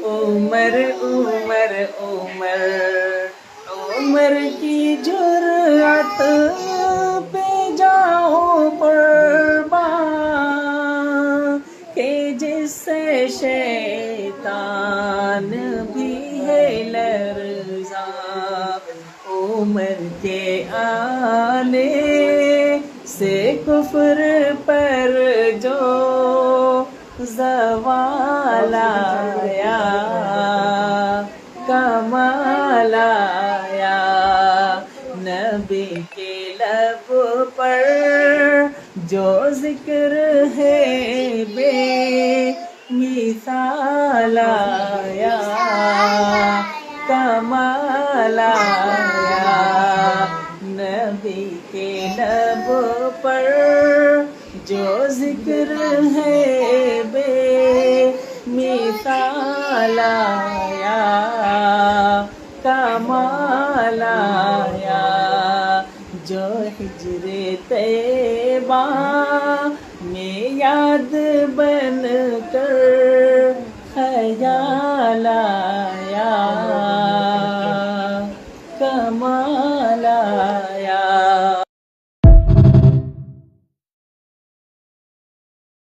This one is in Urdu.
عمر عمر عمر عمر کی جرأت پہ جاؤ قربان کہ جس سے شیطان بھی ہے لرزاں عمر کے آنے سے کفر پر جو زوال آیا کمال آیا نبی کے لب پر جو ذکر ہے بے مثال آیا کمال آیا نبی کے لب پر جو ذکر ہے بے مثال آیا کمال آیا جو ہجر طیبہ میں یاد بن کر خیال آیا کمال آیا